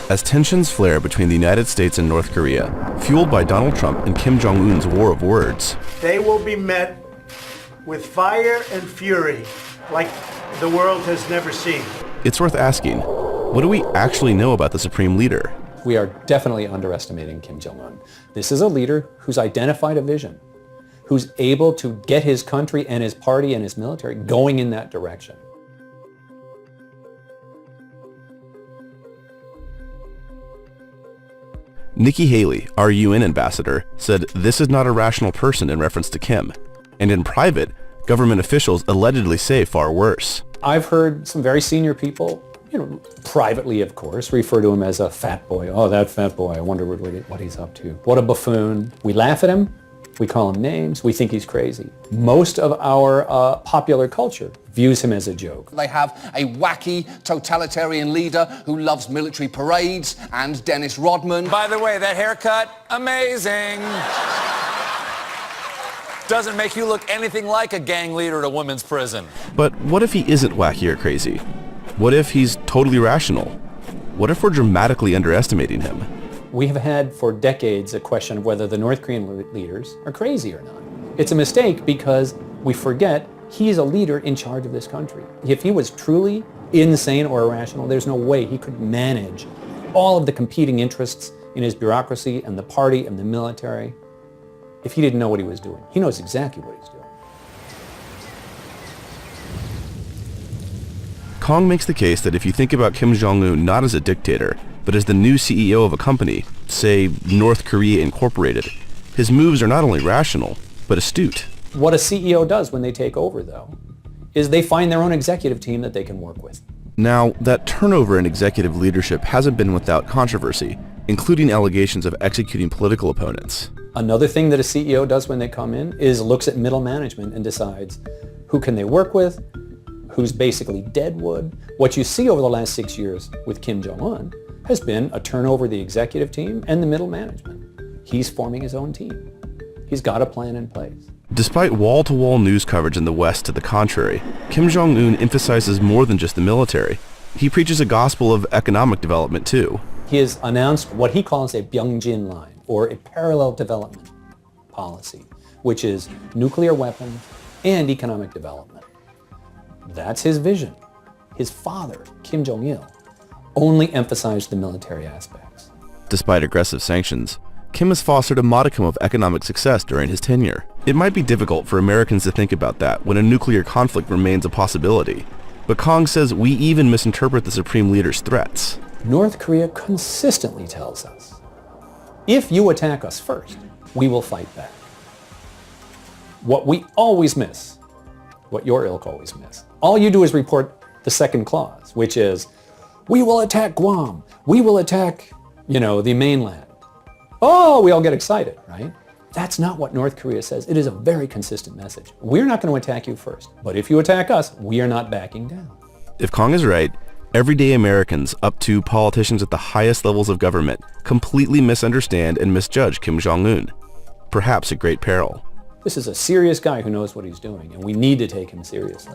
as tensions flare between the United States and North Korea, fueled by Donald Trump and Kim Jong-un's war of words. They will be met with fire and fury like the world has never seen. It's worth asking, what do we actually know about the Supreme Leader? We are definitely underestimating Kim Jong-un. This is a leader who's identified a vision, who's able to get his country and his party and his military going in that direction. Nikki Haley, our UN ambassador, said this is not a rational person in reference to Kim. And in private, government officials allegedly say far worse. I've heard some very senior people, privately of course, refer to him as a fat boy. Oh, that fat boy, I wonder what he's up to. What a buffoon. We laugh at him. We call him names. We think he's crazy. Most of our popular culture views him as a joke. They have a wacky totalitarian leader who loves military parades and Dennis Rodman. By the way, that haircut, amazing. Doesn't make you look anything like a gang leader at a women's prison. But what if he isn't wacky or crazy? What if he's totally rational? What if we're dramatically underestimating him? We have had for decades a question of whether the North Korean leaders are crazy or not. It's a mistake because we forget he's a leader in charge of this country. If he was truly insane or irrational, there's no way he could manage all of the competing interests in his bureaucracy and the party and the military if he didn't know what he was doing. He knows exactly what he's doing. Kong makes the case that if you think about Kim Jong-un not as a dictator, but as the new CEO of a company, say North Korea Incorporated, his moves are not only rational, but astute. What a CEO does when they take over, though, is they find their own executive team that they can work with. Now, that turnover in executive leadership hasn't been without controversy, including allegations of executing political opponents. Another thing that a CEO does when they come in is looks at middle management and decides who can they work with, who's basically deadwood. What you see over the last 6 years with Kim Jong-un has been a turnover of the executive team and the middle management. He's forming his own team. He's got a plan in place. Despite wall-to-wall news coverage in the West to the contrary, Kim Jong-un emphasizes more than just the military. He preaches a gospel of economic development too. He has announced what he calls a Byungjin line, or a parallel development policy, which is nuclear weapons and economic development. That's his vision. His father, Kim Jong-il, only emphasized the military aspects. Despite aggressive sanctions, Kim has fostered a modicum of economic success during his tenure. It might be difficult for Americans to think about that when a nuclear conflict remains a possibility. But Kong says we even misinterpret the Supreme Leader's threats. North Korea consistently tells us, if you attack us first, we will fight back. What we always miss, what your ilk always miss, all you do is report the second clause, which is, we will attack Guam. We will attack, the mainland. Oh, we all get excited, right? That's not what North Korea says. It is a very consistent message. We're not going to attack you first, but if you attack us, we are not backing down. If Kong is right, everyday Americans up to politicians at the highest levels of government completely misunderstand and misjudge Kim Jong-un, perhaps at great peril. This is a serious guy who knows what he's doing, and we need to take him seriously.